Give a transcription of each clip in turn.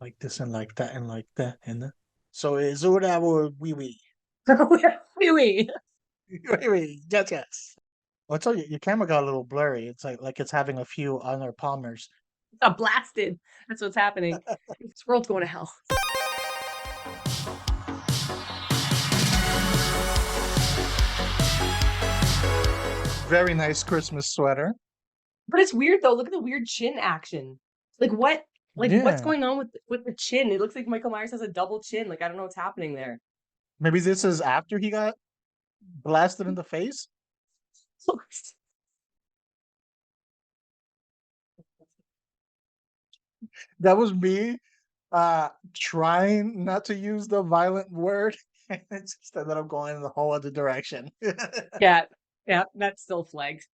like this and like that and like that and so is it our wee wee. Really? Wait, wait, yes, yes. What's all your camera got a little blurry. It's like it's having a few on our palmers. Got blasted. That's what's happening. This world's going to hell. Very nice Christmas sweater. But it's weird though. Look at the weird chin action. Like what? Like what's Yeah. going on with the chin? It looks like Michael Myers has a double chin. Like I don't know what's happening there. Maybe this is after he got blasted in the face. That was me trying not to use the violent word. It's just that I'm going in the whole other direction. Yeah, yeah, that's still flagged.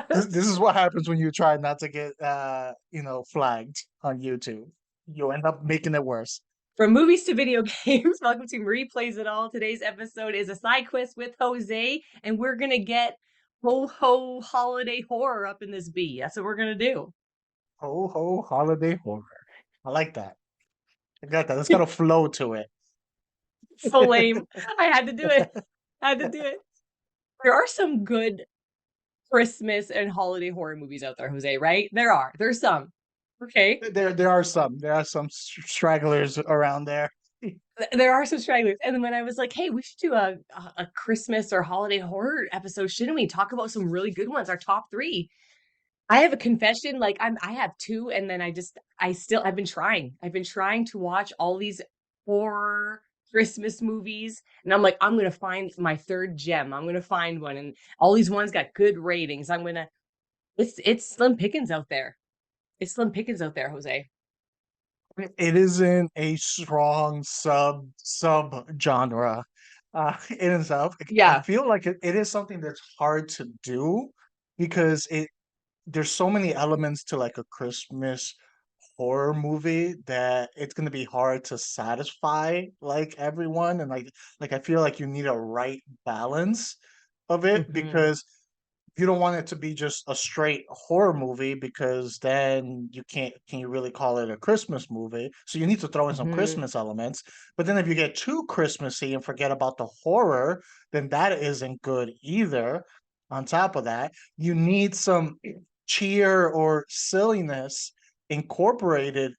This is what happens when you try not to get flagged on YouTube. You end up making it worse. From movies to video games, welcome to Replays It All. Today's episode is a side quest with Jose, and we're gonna get ho ho holiday horror up in this bee. That's what we're gonna do. Ho ho holiday horror. I like that. I got that. It's got a flow to it. So lame. I had to do it. I had to do it. There are some good Christmas and holiday horror movies out there, Jose, right? There are. There's some. Okay. There are some stragglers around there. There are some stragglers. And then when I was like, hey, we should do a Christmas or holiday horror episode, shouldn't we? Talk about some really good ones, our top three. I have a confession, like I have two, and then I've been trying. I've been trying to watch all these horror Christmas movies, and I'm like, I'm gonna find my third gem. I'm gonna find one, and all these ones got good ratings. It's slim pickings out there. It's slim pickings out there, Jose. It isn't a strong sub genre in itself. I Yeah. feel like it is something that's hard to do because it there's so many elements to like a Christmas horror movie that it's going to be hard to satisfy like everyone, and like I feel like you need a right balance of it Hmm. because you don't want it to be just a straight horror movie because then you can't can you really call it a Christmas movie? So you need to throw in some Hmm. Christmas elements. But then if you get too Christmassy and forget about the horror, then that isn't good either. On top of that, you need some cheer or silliness incorporated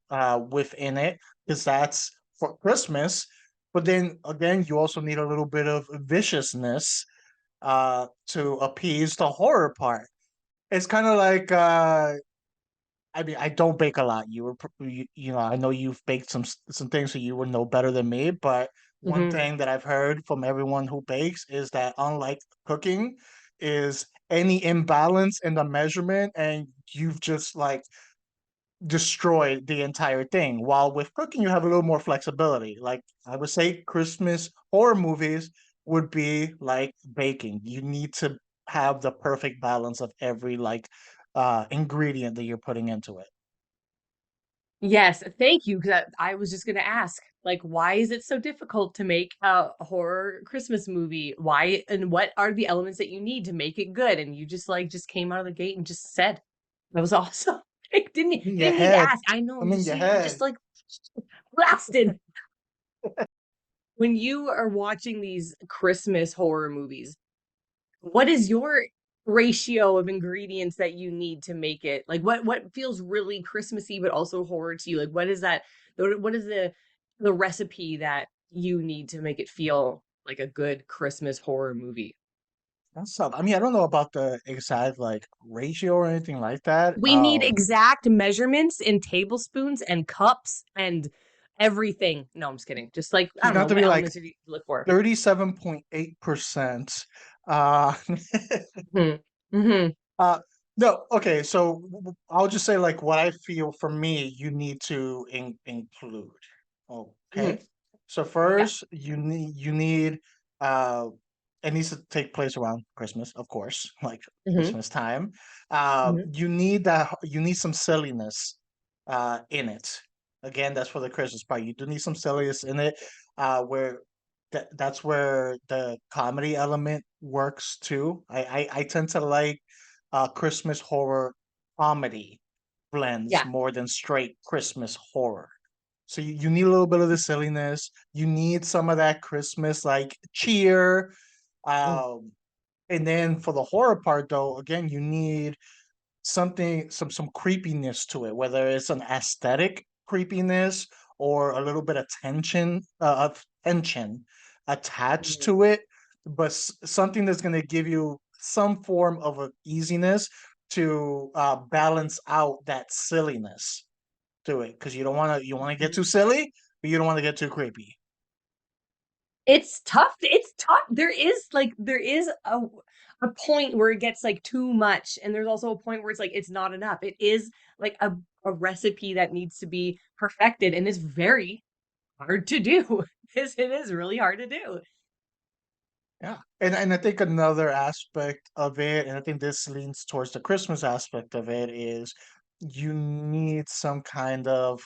within it because that's for Christmas. But then again, you also need a little bit of viciousness to appease the horror part. It's kind of like I mean, I don't bake a lot. I know you've baked some things, so you would know better than me. But one Hmm. thing that I've heard from everyone who bakes is that unlike cooking, is any imbalance in the measurement, and you've just like destroyed the entire thing. While with cooking, you have a little more flexibility. Like I would say, Christmas horror movies would be like baking. You need to have the perfect balance of every like ingredient that you're putting into it. Yes, thank you. Because I was just gonna ask, like, why is it so difficult to make a horror Christmas movie? Why and what are the elements that you need to make it good? And you just came out of the gate and just said that was awesome. Like, I'm in your didn't need to head. ask. I know. I'm You in your see, I'm just head. like blasted. When you are watching these Christmas horror movies, what is your ratio of ingredients that you need to make it? Like what feels really Christmassy but also horror to you? Like what is that what is the recipe that you need to make it feel like a good Christmas horror movie? That's tough. I mean, I don't know about the exact like ratio or anything like that. We need exact measurements in tablespoons and cups and everything. No, I'm just kidding. Just like I You don't know have to what be like elements do you look for. 37.8%. Uh Hmm. Hmm. Uh, no, okay, so I'll just say like what I feel for me you need to include. Hmm. Okay. So Yeah. first you need uh it needs to take place around Christmas, of course, like Hmm. Christmas time. Hmm. You need some silliness in it. Again, that's for the Christmas part. You do need some silliness in it, where that's where the comedy element works too. I tend to like Christmas horror comedy blends Yeah. more than straight Christmas horror. So you need a little bit of the silliness. You need some of that Christmas like cheer. Mm. Um, and then for the horror part, though, again, you need something, some creepiness to it, whether it's an aesthetic creepiness or a little bit of tension attached Mhm. to it, but something that's going to give you some form of a easiness to balance out that silliness to it, because you want to get too silly, but you don't want to get too creepy. It's tough. It's tough. There is a point where it gets like too much, and there's also a point where it's like it's not enough. It is like a recipe that needs to be perfected, and it's very hard to do. It is really hard to do. Yeah. And I think another aspect of it, and I think this leans towards the Christmas aspect of it, is you need some kind of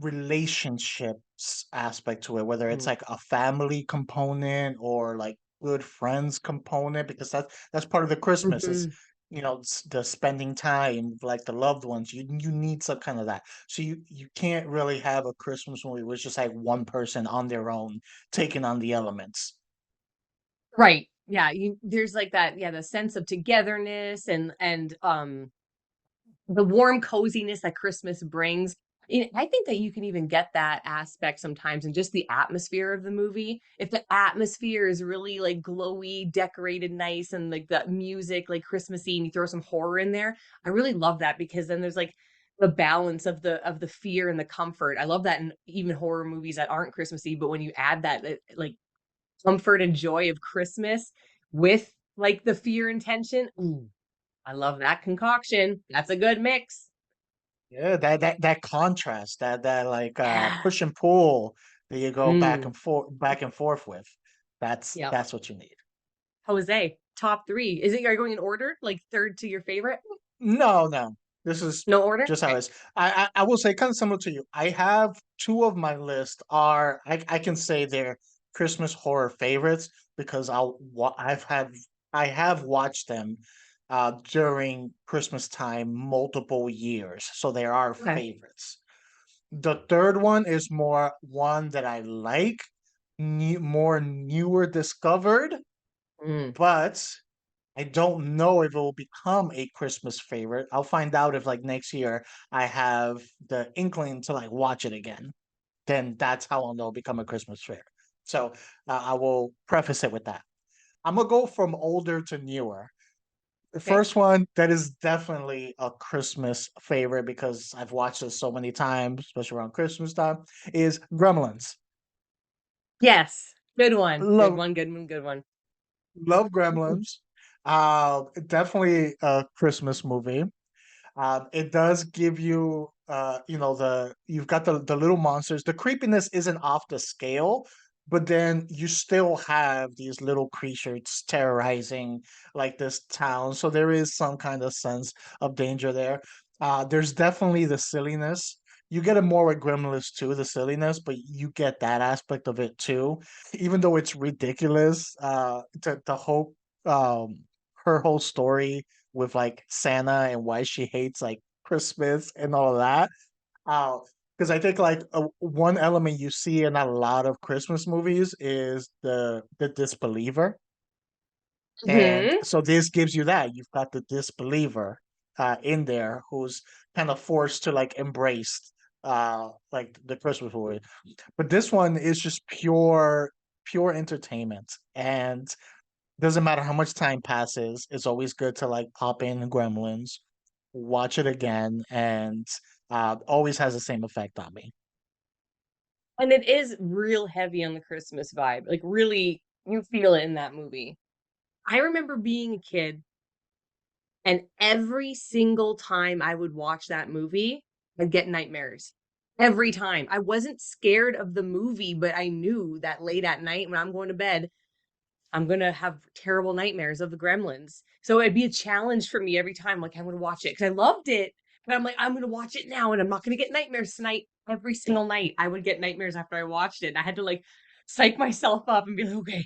relationships aspect to it, whether it's Mm. like a family component or like good friends component, because that's part of the Christmas is, Mhm. the spending time with, like the loved ones. You need some kind of that. So you can't really have a Christmas movie with just like one person on their own taking on the elements. Right. Yeah, there's like that, yeah, the sense of togetherness and the warm coziness that Christmas brings. I think that you can even get that aspect sometimes in just the atmosphere of the movie. If the atmosphere is really like glowy, decorated, nice, and like the music like Christmassy, and you throw some horror in there, I really love that because then there's like the balance of the fear and the comfort. I love that in even horror movies that aren't Christmassy, but when you add that like comfort and joy of Christmas with like the fear and tension, ooh, I love that concoction. That's a good mix. Yeah, that contrast, that like Yeah. push and pull that you go Mm. back and forth with. Yep. That's what you need. Jose, top three. Are you going in order? Like third to your favorite? No, no. This is No order? just how it Okay. is. I will say kind of similar to you. I have two of my list are I can say they're Christmas horror favorites because I have watched them during Christmas time multiple years. So they are Okay. favorites. The third one is more one that I like, more newer discovered, Mm. but I don't know if it will become a Christmas favorite. I'll find out if like next year I have the inkling to like watch it again. Then that's how I'll know it'll become a Christmas favorite. So I will preface it with that. I'm gonna go from older to newer. The Okay. first one that is definitely a Christmas favorite because I've watched it so many times, especially around Christmas time, is Gremlins. Yes. Good one. Good Love one. Good one. Good one. love Gremlins. Definitely a Christmas movie. It does give you, you've got the little monsters. The creepiness isn't off the scale, but then you still have these little creatures terrorizing like this town. So there is some kind of sense of danger there. There's definitely the silliness. You get it more with Gremlins too, the silliness, but you get that aspect of it too. Even though it's ridiculous, the whole um her whole story with like Santa and why she hates like Christmas and all of that. Uh, because I think like one element you see in a lot of Christmas movies is the disbeliever, and Hmm. so this gives you that. You've got the disbeliever in there who's kind of forced to like embrace like the Christmas movie. But this one is just pure entertainment, and doesn't matter how much time passes, it's always good to like pop in Gremlins, watch it again, and always has the same effect on me. And it is real heavy on the Christmas vibe. Like really, you feel it in that movie. I remember being a kid, and every single time I would watch that movie, I'd get nightmares. Every time. I wasn't scared of the movie, but I knew that late at night when I'm going to bed, I'm gonna have terrible nightmares of the Gremlins. So it'd be a challenge for me every time. Like I'm gonna watch it because I loved it, but I'm like I'm gonna watch it now, and I'm not gonna get nightmares tonight. Every single night, I would get nightmares after I watched it. And I had to like psych myself up and be like, okay,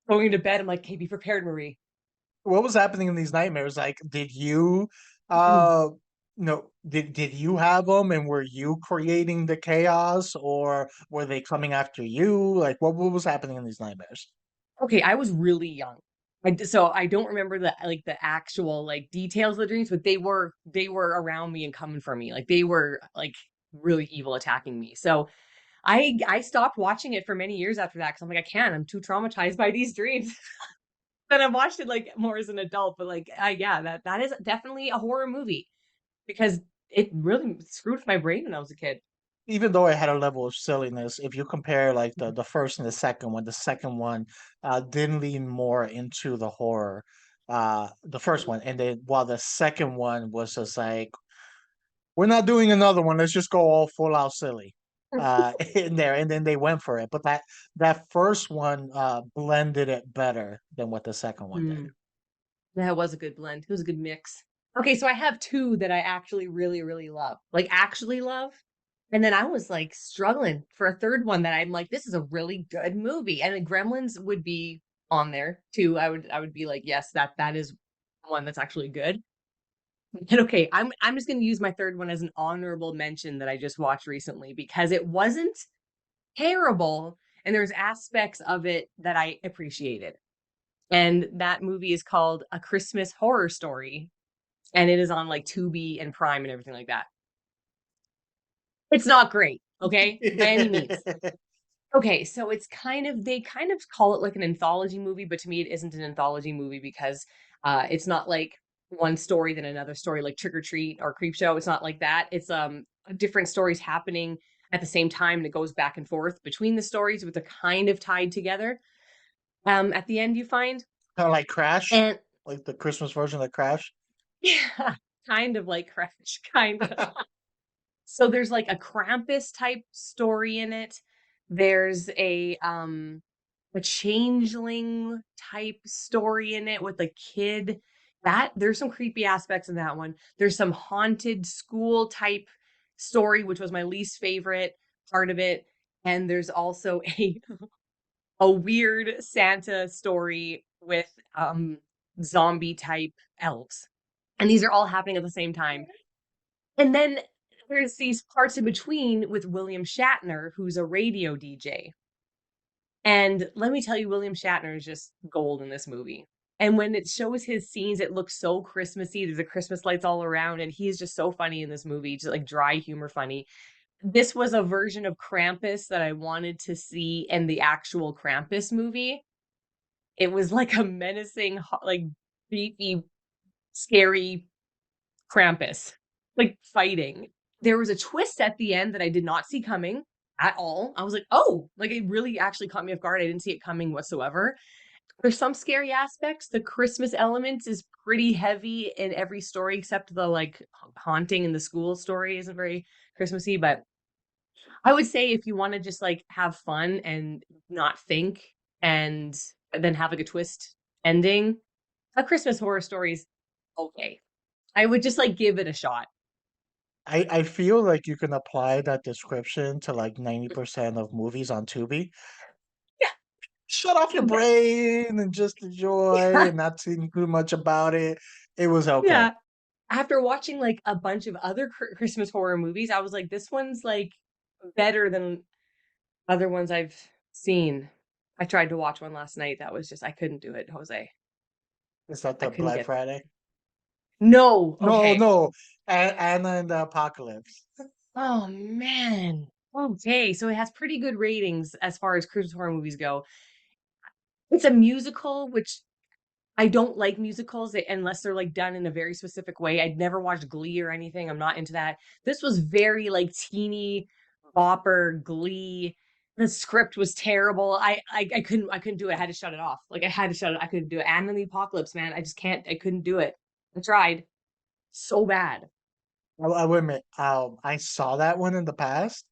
going to bed. I'm like, okay, be prepared, Marie. What was happening in these nightmares? Like, did you, Mm. uh, Did you have them, and were you creating the chaos, or were they coming after you? Like, what was happening in these nightmares? Okay, I was really young. So I don't remember the actual like details of the dreams, but they were around me and coming for me. Like they were like really evil attacking me. So I stopped watching it for many years after that because I'm like, I can't. I'm too traumatized by these dreams. Then I watched it like more as an adult, but like I yeah, that is definitely a horror movie because it really screwed with my brain when I was a kid. Even though it had a level of silliness, if you compare like the first and the second one did lean more into the horror. The first one, and then while the second one was just like, we're not doing another one. Let's just go all full out silly in there, and then they went for it. But that first one blended it better than what the second one did. Mm, that was a good blend. It was a good mix. Okay, so I have two that I actually really, really love. Like actually love. And then I was like struggling for a third one that I'm like, this is a really good movie. And the Gremlins would be on there too. I would be like, yes, that is one that's actually good. And okay, I'm just gonna use my third one as an honorable mention that I just watched recently because it wasn't terrible and there's aspects of it that I appreciated. And that movie is called A Christmas Horror Story. And it is on like Tubi and Prime and everything like that. It's not great, okay? By any means. Okay, so it's kind of they kind of call it like an anthology movie, but to me it isn't an anthology movie because it's not like one story then another story like Trick or Treat or Creep Show. It's not like that. It's different stories happening at the same time and it goes back and forth between the stories, but they're kind of tied together. At the end you find Kind of like Crash, and like the Christmas version of Crash. yeah, kind of like Crash, kind of. So there's like a Krampus type story in it. There's a changeling type story in it with a kid. That there's some creepy aspects in that one. There's some haunted school type story, which was my least favorite part of it. And there's also a weird Santa story with zombie type elves. And these are all happening at the same time. And then there's these parts in between with William Shatner, who's a radio DJ. And let me tell you, William Shatner is just gold in this movie. And when it shows his scenes, it looks so Christmassy. There's the Christmas lights all around, and he is just so funny in this movie, just like dry humor funny. This was a version of Krampus that I wanted to see in the actual Krampus movie. It was like a menacing, like beefy, scary Krampus, like fighting. There was a twist at the end that I did not see coming at all. I was like, oh, like it really actually caught me off guard. I didn't see it coming whatsoever. There's some scary aspects. The Christmas element is pretty heavy in every story except the like haunting in the school story isn't very Christmassy. But I would say if you want to just like have fun and not think and then have like a twist ending, a Christmas horror story is okay. I would just like give it a shot. I feel like you can apply that description to like 90% of movies on Tubi. Shut off your Yeah. brain and just enjoy Yeah. and not think too much about it. It was okay. Yeah. After watching like a bunch of other Christmas horror movies, I was like, this one's like better than other ones I've seen. I tried to watch one last night. That was just, I couldn't do it, Jose. Is that I the couldn't Black get there. Friday? No. No, Okay. no. Anna and the Apocalypse. Oh, man. Okay. So it has pretty good ratings as far as Christmas horror movies go. It's a musical, which I don't like musicals unless they're like done in a very specific way. I'd never watched Glee or anything. I'm not into that. This was very like teeny bopper Glee. The script was terrible. I couldn't do it. I had to shut it off. Like I had to shut it. I couldn't do it. And then the apocalypse, man. I just can't. I couldn't do it. I tried so bad. I will admit, I saw that one in the past.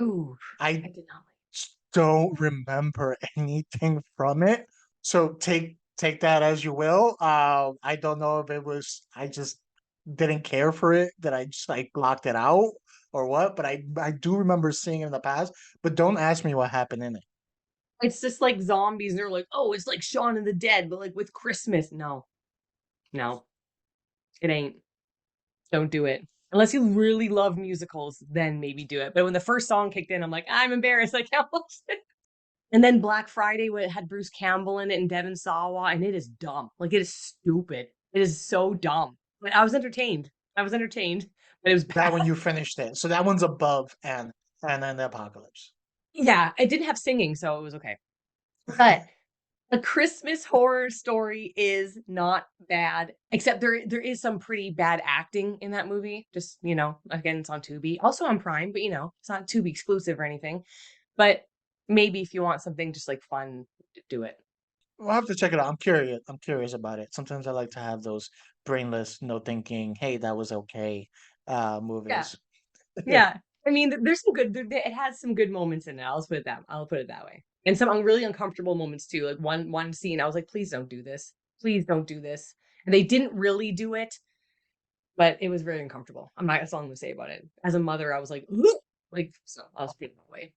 Ooh, I I did not like. don't remember anything from it. So take that as you will. I don't know if it was I just didn't care for it, that I just like blocked it out or what, but I do remember seeing it in the past, but don't ask me what happened in it. It's just like zombies. And they're like, oh, it's like Shaun of the Dead, but like with Christmas. No, no, it ain't. Don't do it. Unless you really love musicals, then maybe do it. But when the first song kicked in, I'm like, I'm embarrassed. I can't watch it. And then Black Friday, when it had Bruce Campbell in it and Devon Sawa, and it is dumb. Like it is stupid. It is so dumb. But I was entertained. I was entertained, but it was That bad. one you finished it. So that one's above and then the apocalypse. Yeah, it didn't have singing, so it was okay. But A Christmas Horror Story is not bad, except there is some pretty bad acting in that movie. Just, again, it's on Tubi. Also on Prime, but it's not Tubi exclusive or anything. But maybe if you want something just like fun, do it. We'll have to check it out. I'm curious. I'm curious about it. Sometimes I like to have those brainless, no thinking, hey, that was okay Yeah. movies. Yeah. I mean, there's some good, it has some good moments in it. I'll put it that way. And some really uncomfortable moments too. Like one scene, I was like, please don't do this. Please don't do this. And they didn't really do it, but it was very uncomfortable. That's all I'm gonna say about it. As a mother, I was like, "Ugh!" Like, so I was feeling that way.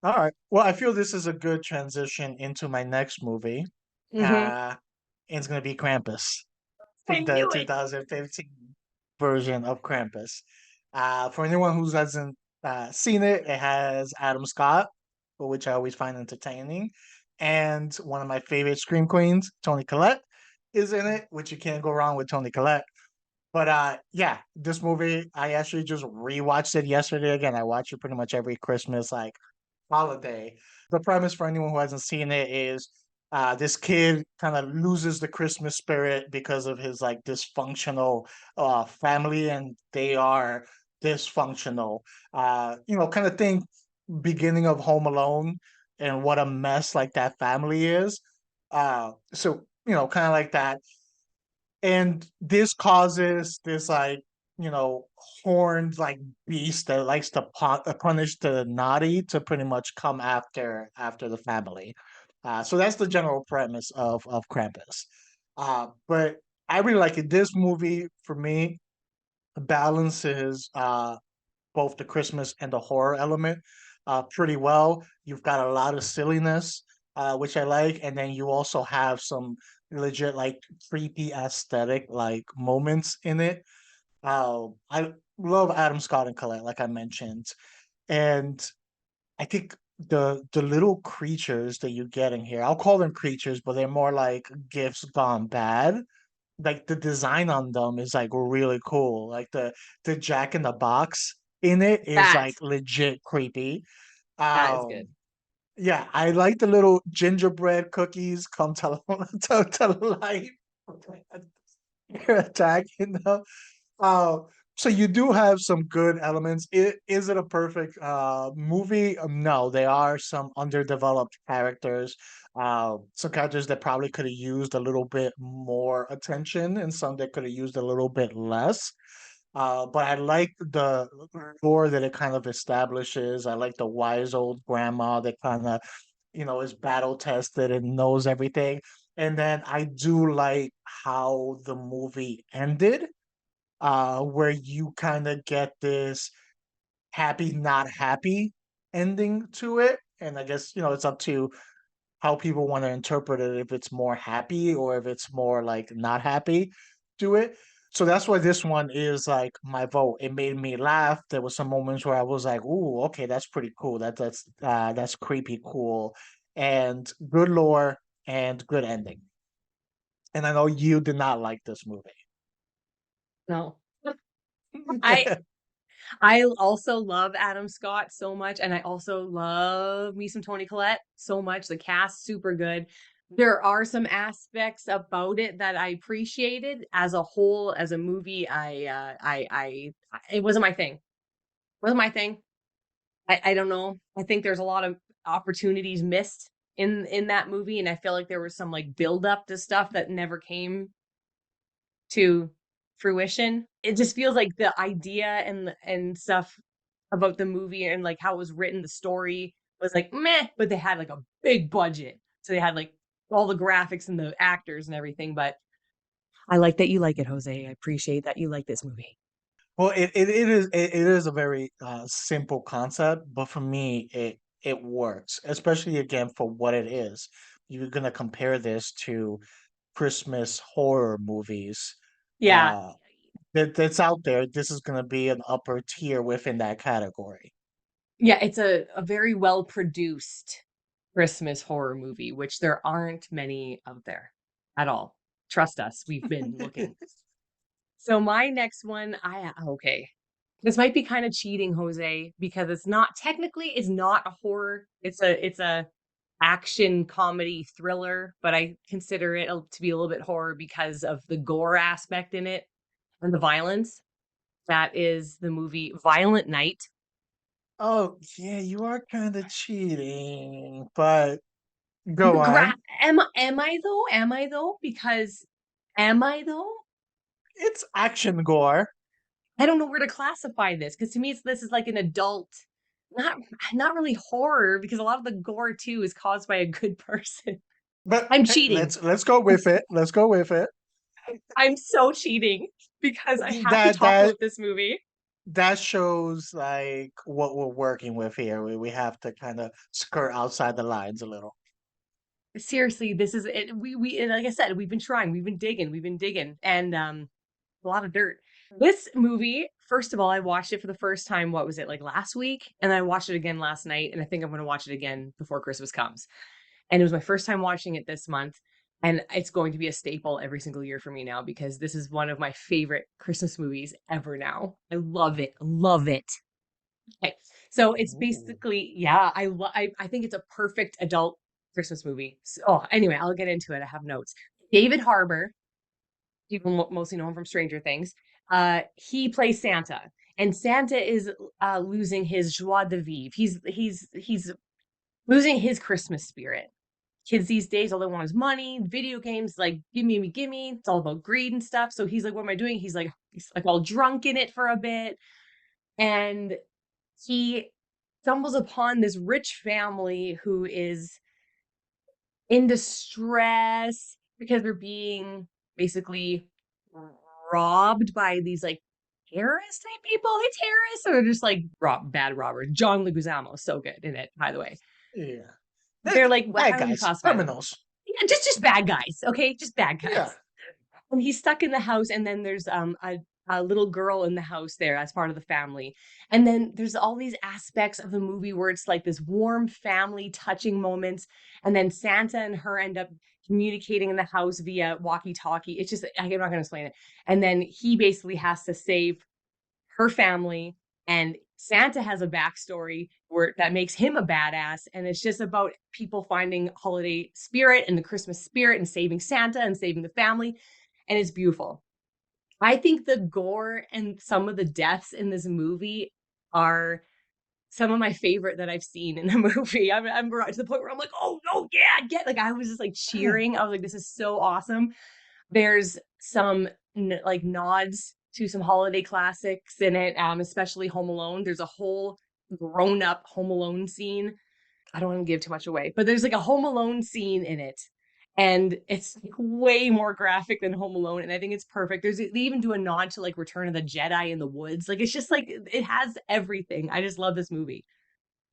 All right. Well, I feel this is a good transition into my next movie. Mm-hmm. Uh, it's going to be Krampus, I the knew it. 2015 version of Krampus. For anyone who hasn't seen it, it has Adam Scott, which I always find entertaining, and one of my favorite scream queens, Toni Collette, is in it, which you can't go wrong with Toni Collette. But yeah, this movie I actually just rewatched it yesterday again. I watch it pretty much every Christmas, like holiday. The premise for anyone who hasn't seen it is this kid kind of loses the Christmas spirit because of his like dysfunctional family, and they are dysfunctional. Kind of think beginning of Home Alone and what a mess like that family is. Kind of like that. And this causes this like you know horned like beast that likes to punish the naughty to pretty much come after the family. So that's the general premise of Krampus. But I really like it. This movie for me balances both the Christmas and the horror element pretty well. You've got a lot of silliness, which I like, and then you also have some legit like creepy aesthetic like moments in it. I love Adam Scott and Colette, like I mentioned, and I think the little creatures that you get in here, I'll call them creatures, but they're more like gifts gone bad. Like the design on them is like really cool. Like the Jack in the Box in it is That like legit creepy. that is good. Um yeah, I like the little gingerbread cookies come to to life. You're attacking them. Uh, so you do have some good elements. Is it a perfect movie? No, there are some underdeveloped characters. Some characters that probably could have used a little bit more attention, and some that could have used a little bit less. But I like the lore that it kind of establishes. I like the wise old grandma that kind of, is battle tested and knows everything. And then I do like how the movie ended, where you kind of get this happy, not happy ending to it. And I guess, it's up to how people want to interpret it, if it's more happy or if it's more like not happy to it. So that's why this one is like my vote. It made me laugh. There was some moments where I was like, "Ooh, okay, that's pretty cool. That's creepy cool." And good lore and good ending. And I know you did not like this movie. No. I I also love Adam Scott so much, and I also love me some Toni Collette so much. The cast super good. There are some aspects about it that I appreciated. As a whole, as a movie, it wasn't my thing. Wasn't my thing. I don't know. I think there's a lot of opportunities missed in that movie, and I feel like there was some like build up to stuff that never came to fruition. It just feels like the idea and stuff about the movie and like how it was written, the story was like meh, but they had like a big budget. So they had like all the graphics and the actors and everything. But I like that you like it, Jose. I appreciate that you like this movie. Well, it is a very simple concept, but for me, it works, especially again for what it is. You're gonna compare this to Christmas horror movies. Yeah. Uh, that's out there. This is gonna be an upper tier within that category. Yeah, it's a very well produced Christmas horror movie, which there aren't many out there at all. Trust us, we've been looking. So my next one, okay. This might be kind of cheating, Jose, because it's not a horror. It's a action comedy thriller, but I consider it to be a little bit horror because of the gore aspect in it and the violence. That is the movie Violent Night. Oh, yeah, you are kind of cheating, but go on. Am I though? Am I though? Because am I though? It's action gore, I don't know where to classify this because to me this is like an adult, not not really horror because a lot of the gore too is caused by a good person. but I'm hey, cheating. let's go with it. Let's go with it. I'm so cheating because I have to That talk that about this movie. that shows like what we're working with here. We have to kind of skirt outside the lines a little. Seriously, this is it. We and like I said, we've been trying, we've been digging, and a lot of dirt. This movie, first of all, I watched it for the first time. What was it like last week? And I watched it again last night, and I think I'm going to watch it again before Christmas comes. And it was my first time watching it this month, and it's going to be a staple every single year for me now because this is one of my favorite Christmas movies ever. Now, I love it, love it. Okay. So it's Ooh. basically, yeah, I think it's a perfect adult Christmas movie. So, oh, anyway, I'll get into it. I have notes. David Harbour, people mostly know him from Stranger Things. He plays Santa, and Santa is losing his joie de vivre. He's losing his Christmas spirit. Kids these days, all they want is money, video games, like gimme, gimme. It's all about greed and stuff. So he's like, "What am I doing?" He's like all drunk in it for a bit, and he stumbles upon this rich family who is in distress because they're being basically robbed by these like terrorist type people. Are they terrorists or just like bad robbers? John Leguizamo is so good in it, by the way. Yeah. They're like, Bad how do you guys, classify them? criminals. Yeah, just bad guys, okay? Just bad Yeah. guys. And he's stuck in the house, and then there's a little girl in the house there as part of the family. And then there's all these aspects of the movie where it's like this warm family touching moments. And then Santa and her end up communicating in the house via walkie-talkie. It's just I'm not gonna explain it. And then he basically has to save her family, and Santa has a backstory where that makes him a badass, and it's just about people finding holiday spirit and the Christmas spirit and saving Santa and saving the family, and it's beautiful. I think the gore and some of the deaths in this movie are some of my favorite that I've seen in a movie. I'm right to the point where I'm like, oh no, yeah, get like I was just like cheering. I was like, this is so awesome. There's some like nods to some holiday classics in it, especially Home Alone. There's a whole grown up Home Alone scene. I don't want to give too much away, but there's like a Home Alone scene in it. And it's like way more graphic than Home Alone. And I think it's perfect. They even do a nod to like Return of the Jedi in the woods. Like it's just like it has everything. I just love this movie.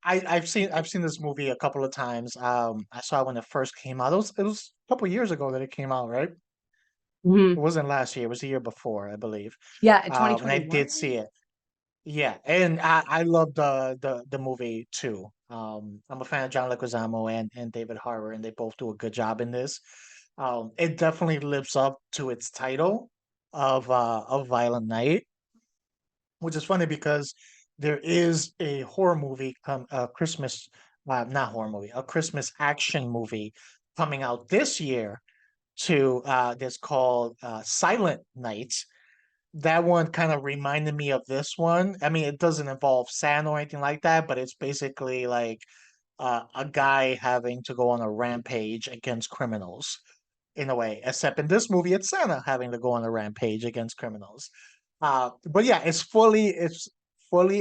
I've seen this movie a couple of times. I saw it when it first came out. It was a couple of years ago that it came out, right? It Mhm. wasn't last year, it was the year before, I believe. Yeah, And I did 2021. see it. Yeah, and I love the movie too. I'm a fan of John Leguizamo and David Harbour, and they both do a good job in this. It definitely lives up to its title of Violent Night, which is funny because there is a horror movie a Christmas not horror movie, a Christmas action movie coming out this year to that's called Silent Night. That one kind of reminded me of this one. I mean, it doesn't involve Santa or anything like that, but it's basically like a guy having to go on a rampage against criminals in a way. Except in this movie, it's Santa having to go on a rampage against criminals. But yeah, it's fully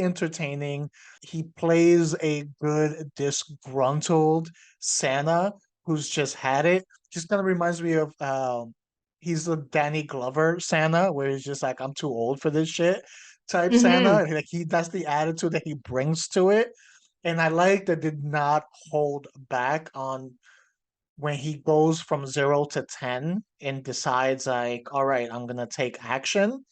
entertaining. He plays a good disgruntled Santa who's just had it. Just kind of reminds me of he's the Danny Glover Santa, where he's just like, I'm too old for this shit type Santa. Hmm. And like that's the attitude that he brings to it. And I like that did not hold back on when he goes from 0 to 10 and decides like, all right, I'm gonna take action.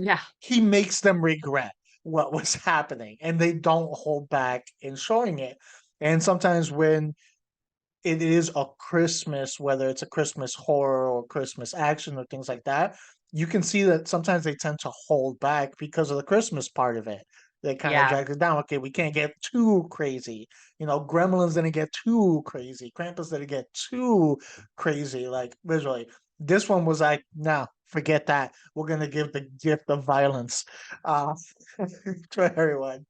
Yeah. he makes them regret what was happening, and they don't hold back in showing it. And sometimes when it is a Christmas, whether it's a Christmas horror or Christmas action or things like that, you can see that sometimes they tend to hold back because of the Christmas part of it. They kind of Yeah. drag it down. Okay, we can't get too crazy. Gremlins didn't get too crazy. Krampus didn't get too crazy, like visually. This one was like, no, forget that. We're gonna give the gift of violence uh, to everyone.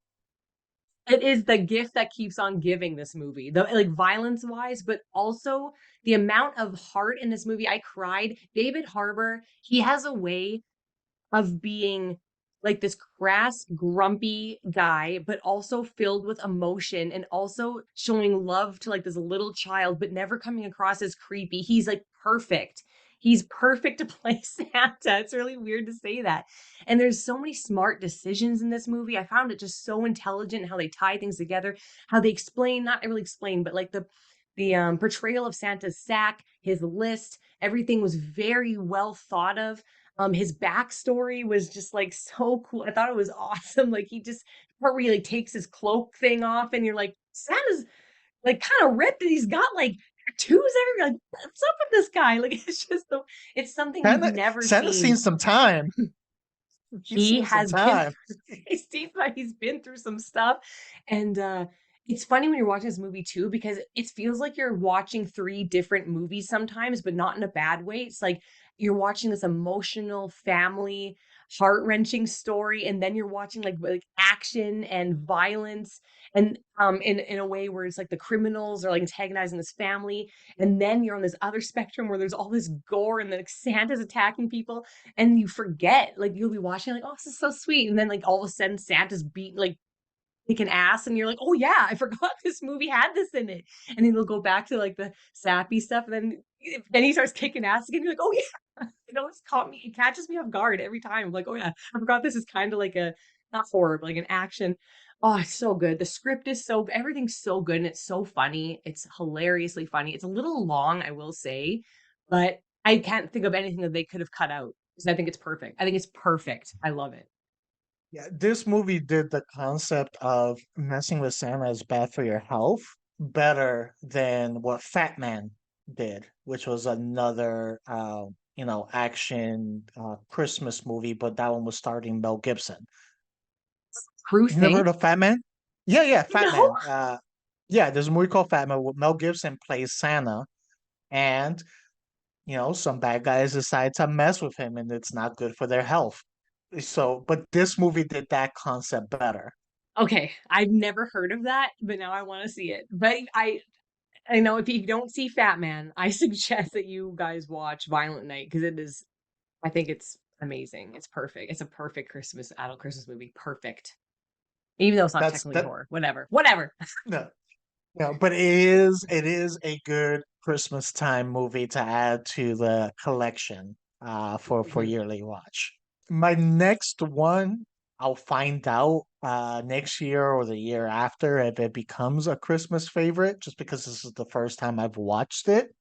It is the gift that keeps on giving, this movie. The like violence wise, but also the amount of heart in this movie. I cried. David Harbour, he has a way of being like this crass, grumpy guy, but also filled with emotion and also showing love to like this little child, but never coming across as creepy. He's like perfect. He's perfect to play Santa. It's really weird to say that. And there's so many smart decisions in this movie. I found it just so intelligent how they tie things together, how they explain, not really explain, but like the portrayal of Santa's sack, his list, everything was very well thought of. His backstory was just like so cool. I thought it was awesome. Like he just part where he like takes his cloak thing off, and you're like, Santa's like kind of ripped, and he's got like tattoos everywhere. Like, what's up with this guy? Like it's something you've never Santa's seen seen. some time. He's He seen some has been time. through it seems like he's been through some stuff. And it's funny when you're watching this movie too, because it feels like you're watching three different movies sometimes, but not in a bad way. It's like you're watching this emotional family, heart-wrenching story, and then you're watching like action and violence, and in a way where it's like the criminals are like antagonizing this family, and then you're on this other spectrum where there's all this gore and like Santa's attacking people, and you forget, like you'll be watching like, oh, this is so sweet, and then like all of a sudden Santa's beat like kicking ass, and you're like, oh yeah, I forgot this movie had this in it, and then they'll go back to like the sappy stuff, and then he starts kicking ass again. You're like, oh yeah, it's caught me. It catches me off guard every time. I'm like, oh yeah, I forgot this is kind of like a not horror, but like an action. Oh, it's so good. The script is everything's so good, and it's so funny. It's hilariously funny. It's a little long, I will say, but I can't think of anything that they could have cut out because I think it's perfect. I think it's perfect. I love it. Yeah, this movie did the concept of messing with Santa is bad for your health better than what Fat Man did, which was another action Christmas movie, but that one was starring Mel Gibson. Crew You never thing. heard of Fat Man? Yeah, yeah, Fat No. Man. Yeah, there's a movie called Fat Man where Mel Gibson plays Santa, and some bad guys decide to mess with him, and it's not good for their health. So, but this movie did that concept better. Okay, I've never heard of that, but now I want to see it. But I know if you don't see Fat Man, I suggest that you guys watch Violent Night because it is. I think it's amazing. It's perfect. It's a perfect Christmas adult Christmas movie. Perfect. Even though it's not That's technically that. horror. Whatever. Whatever. No, no, but it is a good Christmas time movie to add to the collection for Mhm. yearly watch. My next one, I'll find out next year or the year after if it becomes a Christmas favorite, just because this is the first time I've watched it.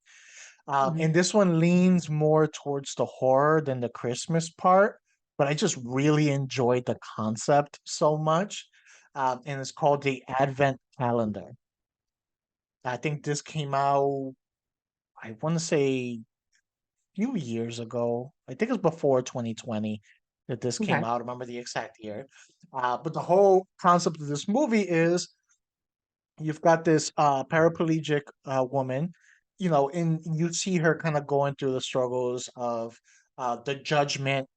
Mhm. And this one leans more towards the horror than the Christmas part, but I just really enjoyed the concept so much. And it's called the Advent Calendar. I think this came out, I want to say a few years ago. I think it's before 2020 that this came Okay. out. I remember the exact year. But the whole concept of this movie is you've got this paraplegic woman, and you see her kind of going through the struggles of the judgment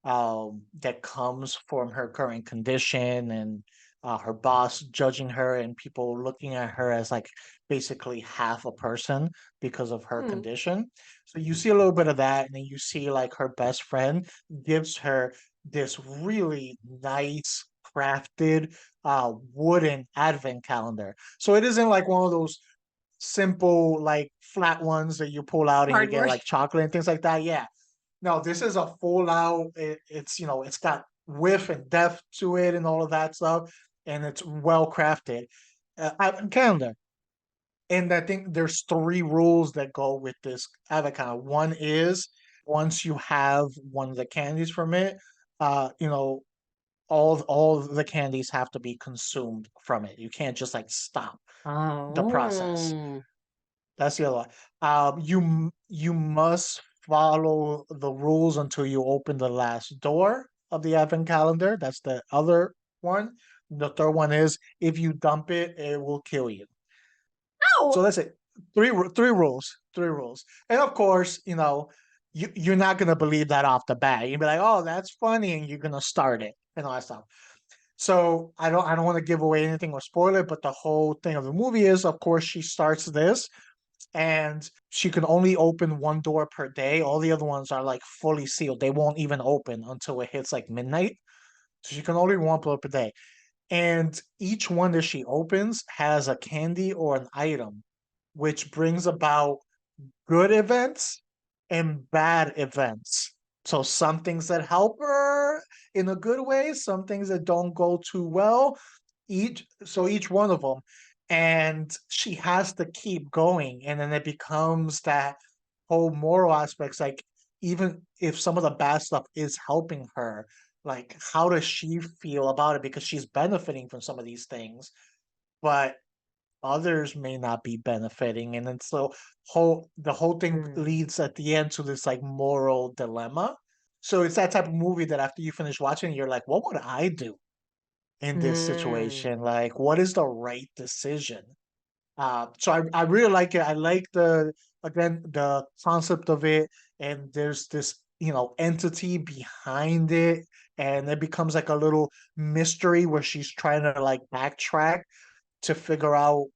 that comes from her current condition, and her boss judging her, and people looking at her as like basically half a person because of her Hmm. condition. So you see a little bit of that, and then you see like her best friend gives her this really nice crafted wooden advent calendar. So it isn't like one of those simple like flat ones that you pull out and you get Cardboard. like chocolate and things like that. Yeah, no, this is a full out. It's got width and depth to it and all of that stuff, and it's well crafted. Calendar, and I think there's three rules that go with this avocado. One is once you have one of the candies from it, you know, all the candies have to be consumed from it. You can't just like stop the process. Oh. That's the other one. You must follow the rules until you open the last door of the advent calendar. That's the other one. The third one is if you dump it, it will kill you. So Oh. that's it. Three rules. Three rules. And of course, you're not gonna believe that off the bat. You'll be like, oh, that's funny, and you're gonna start it and all that stuff. So I don't want to give away anything or spoil it, but the whole thing of the movie is, of course, she starts this and she can only open one door per day. All the other ones are like fully sealed. They won't even open until it hits like midnight. So she can only one door per day. And each one that she opens has a candy or an item, which brings about good events and bad events. So some things that help her in a good way, some things that don't go too well, each one of them. And she has to keep going. And then it becomes that whole moral aspects, like even if some of the bad stuff is helping her, like how does she feel about it? Because she's benefiting from some of these things, but others may not be benefiting, and then so the whole thing Mm. leads at the end to this like moral dilemma. So it's that type of movie that after you finish watching, you're like, what would I do in this Mm. situation? Like, what is the right decision? So I really like it. I like the again the concept of it, and there's this entity behind it, and it becomes like a little mystery where she's trying to like backtrack to figure out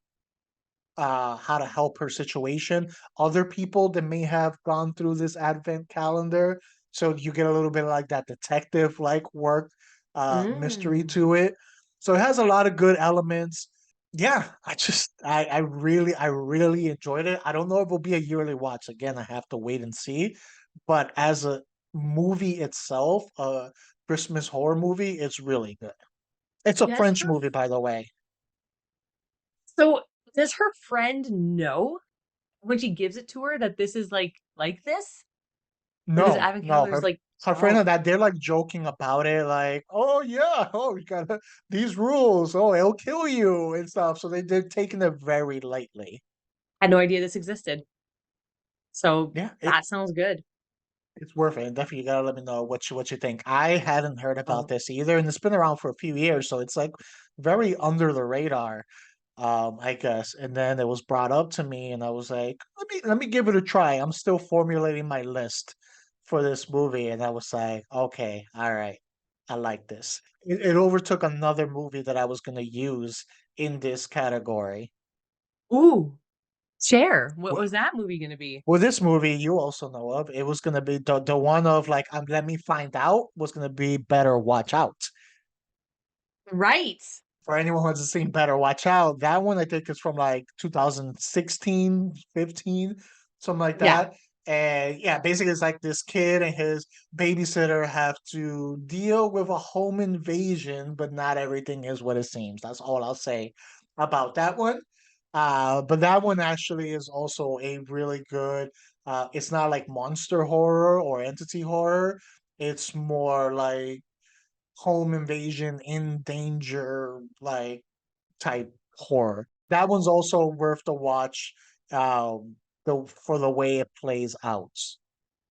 how to help her situation. Other people that may have gone through this advent calendar, so you get a little bit like that detective like work, mystery Mm. to it. So it has a lot of good elements. Yeah, I really enjoyed it. I don't know if it'll be a yearly watch. Again, I have to wait and see. But as a movie itself, a Christmas horror movie, it's really good. It's a Does French her movie, by the way. so does her friend know when she gives it to her that this is like this? That this No, advent no, calendar is her like, her friend oh, and that they're like joking about it, like, oh yeah, oh we got these rules, oh it'll kill you and stuff. So they're taking it very lightly. had no idea this existed. So Yeah, that sounds good. it's worth it. And definitely you gotta let me know what you think. I hadn't heard about Oh. this either, and it's been around for a few years, so it's like very under the radar, I guess. And then it was brought up to me, and I was like, let me give it a try. I'm still formulating my list for this movie, and I was like, okay, all right, I like this. It overtook another movie that I was gonna use in this category. Ooh, share. What Wh- was that movie gonna be? Well, this movie you also know of. It was gonna be the one of like, let me find out was gonna be Better Watch Out. Right. For anyone who hasn't seen Better Watch Out, that one I think is from like 2016, 15, something like Yeah. that. And yeah, basically it's like this kid and his babysitter have to deal with a home invasion, but not everything is what it seems. That's all I'll say about that one. But that one actually is also a really good, it's not like monster horror or entity horror. It's more like home invasion in danger like type horror. That one's also worth the watch, for the way it plays out.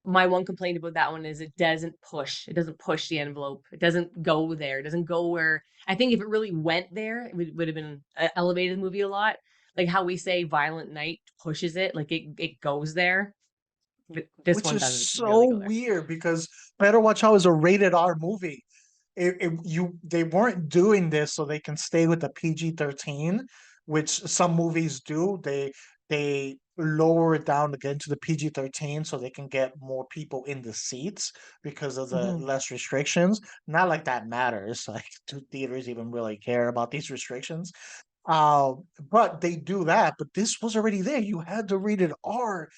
My one complaint about that one is it doesn't push. It doesn't push the envelope. It doesn't go there. It doesn't go where I think if it really went there, would have been elevated the movie a lot. Like how we say Violent Night pushes it, like it goes there. But this Which one is doesn't really so go there. weird because Better Watch Out is a rated R movie. They weren't doing this so they can stay with the PG-13, which some movies do. They lower it down to get into the PG-13 so they can get more people in the seats because of the Mhm. less restrictions. Not like that matters. Like, do theaters even really care about these restrictions? Uh, but they do that. But this was already there. You had to read it R.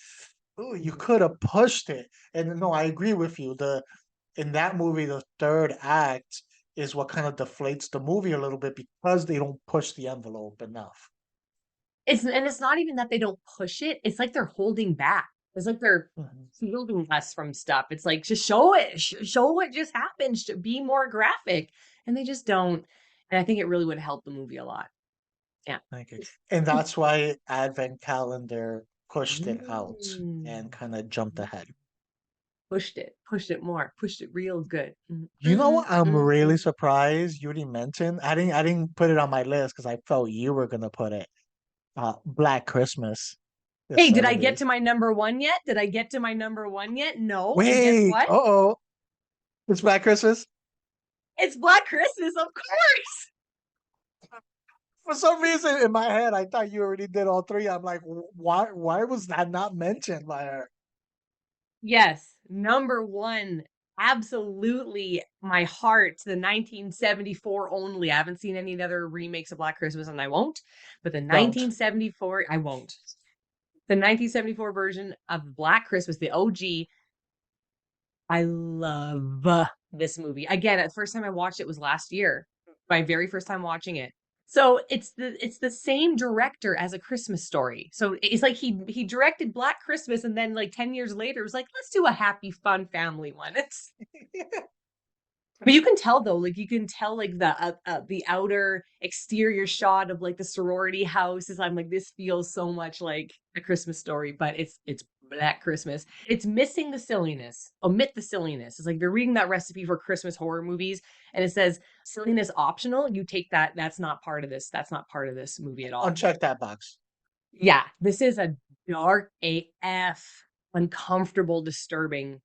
Ooh, you Mhm. could have pushed it. And no, I agree with you. The In that movie, the third act is what kind of deflates the movie a little bit because they don't push the envelope enough. It's not even that they don't push it. It's like they're holding back. It's like they're Mhm. shielding us from stuff. It's like, just show it, show what just happened, be more graphic. And they just don't. And I think it really would help the movie a lot. Yeah. Thank you. And that's why Advent Calendar pushed it out and Mm. kind of jumped ahead. Pushed it more, pushed it real good. You know what? I'm really Mm. surprised you didn't mention. I didn't put it on my list because I felt you were gonna put it. Black Christmas, the Hey, did I get 70s. to my number one yet? Did I get to my number one yet? No. And guess Wait, what? uh-oh. It's Black Christmas. It's Black Christmas, of course. For some reason in my head, I thought you already did all three. I'm like, why was that not mentioned by her? Yes, number one. Absolutely, my heart. The 1974 only. I haven't seen any other remakes of Black Christmas, and I won't. But the Don't. 1974, I won't. The 1974 version of Black Christmas, the OG. I love this movie. Again, the first time I watched it was last year. My very first time watching it. So it's the same director as A Christmas Story. So it's like he directed Black Christmas, and then like 10 years later it was like, let's do a happy fun family one. It's but you can tell though, like you can tell like the outer exterior shot of like the sorority house is. I'm like, this feels so much like A Christmas Story, but it's Black Christmas. It's missing the silliness. Omit the silliness. It's like they're reading that recipe for Christmas horror movies, and it says silliness optional. You take that. That's not part of this. That's not part of this movie at all. Uncheck that box. Yeah, this is a dark AF, uncomfortable, disturbing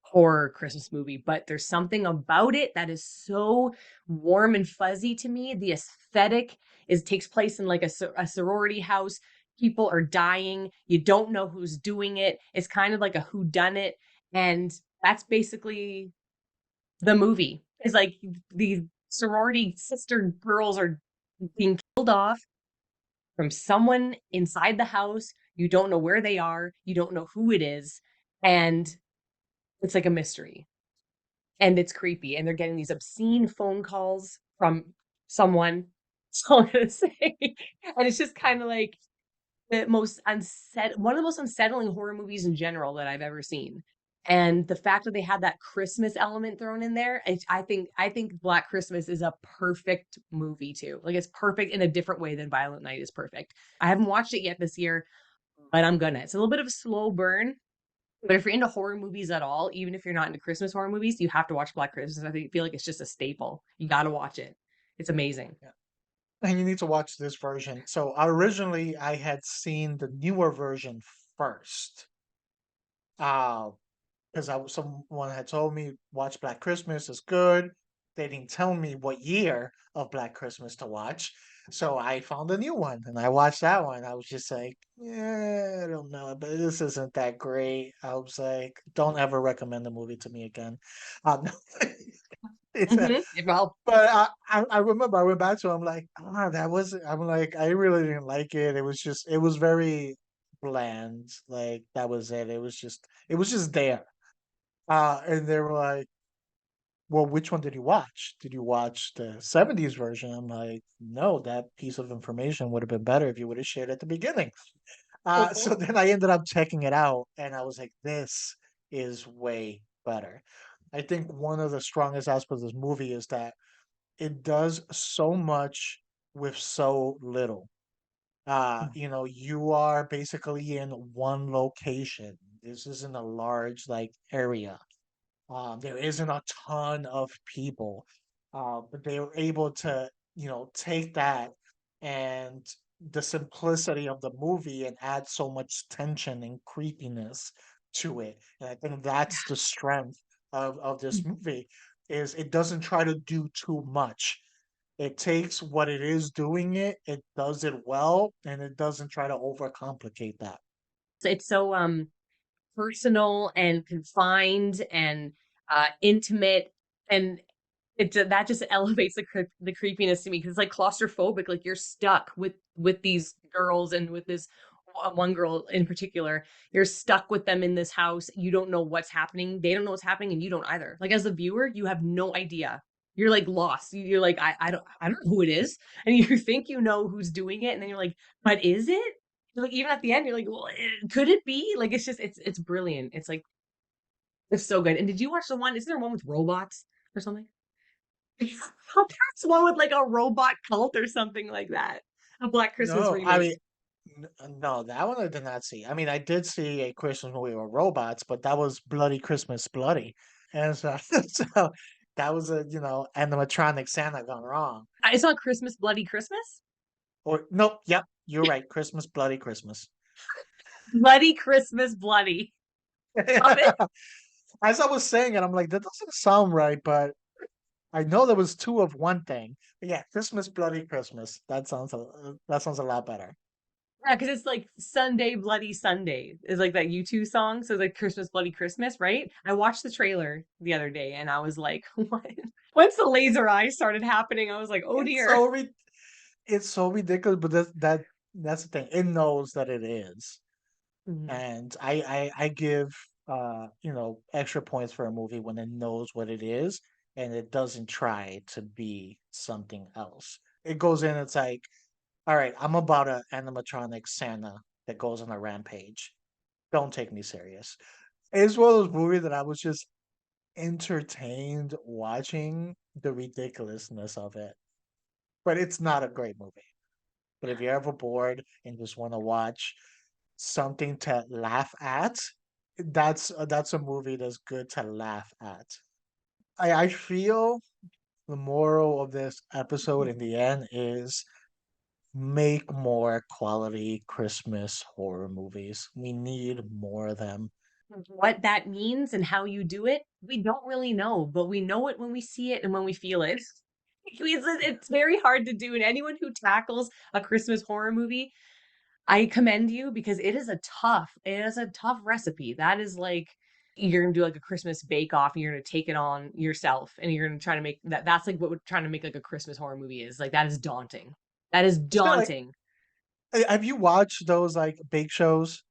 horror Christmas movie, but there's something about it that is so warm and fuzzy to me. The aesthetic is takes place in like a sorority house. People are dying. You don't know who's doing it. It's kind of like a who done it, and that's basically the movie. It's like these sorority sister girls are being killed off from someone inside the house. You don't know where they are. You don't know who it is, and it's like a mystery, and it's creepy, and they're getting these obscene phone calls from someone. That's all I'm gonna say. And it's just kind of like one of the most unsettling horror movies in general that I've ever seen. And the fact that they had that Christmas element thrown in there, I think Black Christmas is a perfect movie too. Like it's perfect in a different way than Violent Night is perfect. I haven't watched it yet this year, but I'm gonna. It's a little bit of a slow burn, but if you're into horror movies at all, even if you're not into Christmas horror movies, you have to watch Black Christmas. Feel like it's just a staple. You got to watch it. It's amazing. Yeah. And you need to watch this version. So originally I had seen the newer version first. Uh, because someone had told me watch Black Christmas is good. They didn't tell me what year of Black Christmas to watch. So I found a new one and I watched that one. I was just like, yeah, I don't know, but this isn't that great. I was like, don't ever recommend the movie to me again. Um, it's a, Well, but I remember I went back to it, I'm like, that was I'm like, I really didn't like it. It was very bland. Like that was it. It was just there. And they were like, well, which one did you watch? Did you watch the 70s version? I'm like, no, that piece of information would have been better if you would have shared at the beginning. So then I ended up checking it out and I was like, this is way better. I think one of the strongest aspects of this movie is that it does so much with so little. You are basically in one location. This isn't a large like area. There isn't a ton of people, but they were able to, take that and the simplicity of the movie and add so much tension and creepiness to it. And I think that's the strength of this movie is it doesn't try to do too much. It takes what it is doing it does it well, and it doesn't try to overcomplicate that. it's so personal and confined and intimate, and that just elevates the creepiness to me, because it's like claustrophobic. Like you're stuck with these girls, and with this one girl in particular. You're stuck with them in this house. You don't know what's happening. They don't know what's happening, and you don't either. Like as a viewer, you have no idea. You're like lost. You're like, I don't know who it is, and you think you know who's doing it, and then you're like, but is it? Like even at the end, you're like, well, could it be? Like it's just it's brilliant. It's like it's so good. And did you watch the one? Isn't there one with robots or something? There's one with like a robot cult or something like that. A Black Christmas No, I remake. mean, no, that one I did not see. I mean, I did see a Christmas movie with robots, but that was Bloody Christmas Bloody, and so, so that was a animatronic Santa gone wrong. It's not Christmas Bloody Christmas. Or nope, yep, you're right. Christmas Bloody Christmas. Bloody Christmas Bloody. Love it. As I was saying it, I'm like, that doesn't sound right, but I know there was two of one thing. But yeah, Christmas Bloody Christmas. That sounds a lot better. Yeah, because it's like Sunday Bloody Sunday is like that U2 song. So it's like Christmas Bloody Christmas, right? I watched the trailer the other day and I was like, what? Once the laser eyes started happening, I was like, oh It's dear. so it's so ridiculous, but that's the thing. It knows that it is. Mhm. And I give extra points for a movie when it knows what it is and it doesn't try to be something else. It goes in, it's like, all right, I'm about an animatronic Santa that goes on a rampage. Don't take me serious. It's one of those movies that I was just entertained watching the ridiculousness of it. But it's not a great movie. But if you're ever bored and just want to watch something to laugh at, that's a movie that's good to laugh at. I feel the moral of this episode in the end is make more quality Christmas horror movies. We need more of them. What that means and how you do it, we don't really know, but we know it when we see it and when we feel it. It's very hard to do. And anyone who tackles a Christmas horror movie, I commend you because it is a tough recipe. That is like you're gonna do like a Christmas bake off and you're gonna take it on yourself and you're gonna try to make that. That's like what we're trying to make like a Christmas horror movie is. Like that is daunting. That is It's kind of like, daunting. have you watched those like bake shows?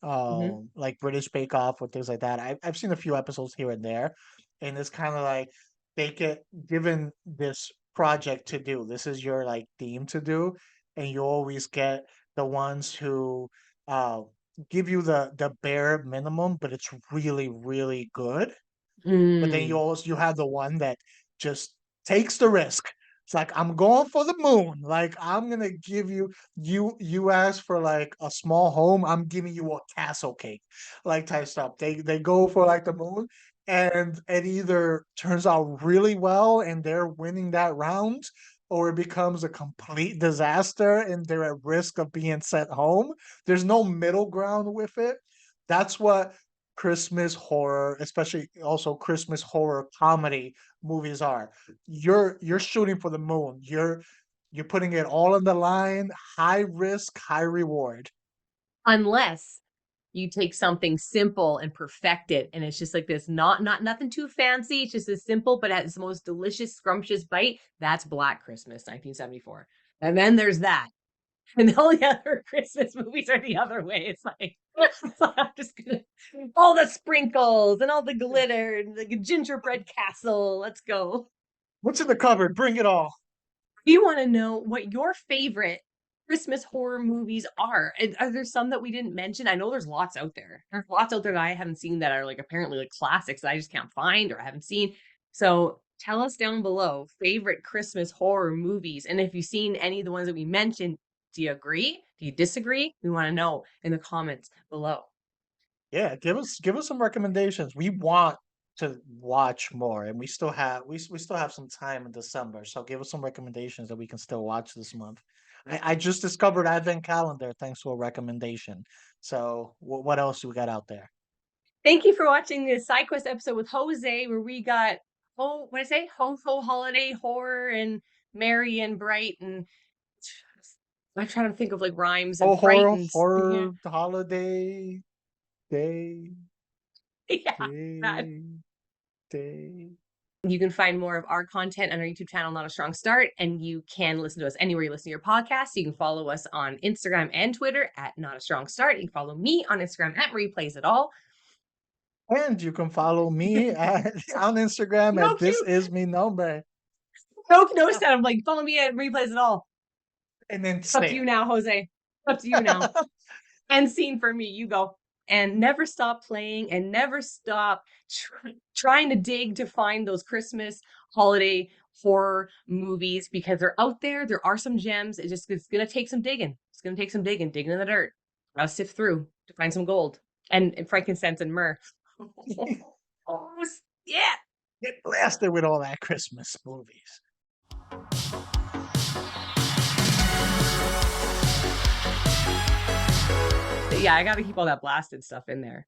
Hmm. Like British Bake Off or things like that. I've seen a few episodes here and there, and it's kind of like they get given this project to do. This is your like theme to do, and you always get the ones who uh give you the bare minimum, but it's really really good. But then Mm. you have the one that just takes the risk. It's like I'm going for the moon. Like I'm gonna give you ask for like a small home. I'm giving you a castle cake, like type stuff. They go for like the moon, and it either turns out really well and they're winning that round, or it becomes a complete disaster and they're at risk of being sent home. There's no middle ground with it. That's what Christmas horror, especially also Christmas horror comedy movies are. You're shooting for the moon. You're putting it all on the line, high risk, high reward. Unless you take something simple and perfect it and it's just like this not nothing too fancy, it's just as simple but has the most delicious scrumptious bite. That's Black Christmas 1974. And then there's that. And all the other Christmas movies are the other way. It's like, I'm just gonna all the sprinkles and all the glitter and like a gingerbread castle. Let's go. What's in the cupboard? Bring it all. We want to know what your favorite Christmas horror movies are. And are there some that we didn't mention? I know there's lots out there. There's lots out there that I haven't seen that are like apparently like classics that I just can't find or I haven't seen. So tell us down below favorite Christmas horror movies. And if you've seen any of the ones that we mentioned, do you agree? Do you disagree? We want to know in the comments below. Yeah, give us some recommendations. We want to watch more, and we still have some time in December. So give us some recommendations that we can still watch this month. I just discovered Advent Calendar thanks to a recommendation. So what else do we got out there? Thank you for watching this side quest episode with Jose, where we got what did I say? Ho ho holiday horror and merry and bright and I'm trying to think of like rhymes and Oh, frightened. Yeah, horror holiday day yeah, that. day day. You can find more of our content on our YouTube channel, Not a Strong Start, and you can listen to us anywhere you listen to your podcast. You can follow us on Instagram and Twitter at Not a Strong Start. You can follow me on Instagram at Replays It All. And you can follow me on Instagram No at this cute, is me number. no set. I'm like, follow me at Replays It All. And then Up to you stare. now, Jose. Up to you now. End scene for me. You go. And never stop playing and never stop trying to dig to find those Christmas holiday horror movies because they're out there. There are some gems. It's gonna take some digging. It's gonna take some digging in the dirt. I'll sift through to find some gold and frankincense and myrrh. Oh, yeah. Get blasted with all that Christmas movies. Yeah, I got to keep all that blasted stuff in there.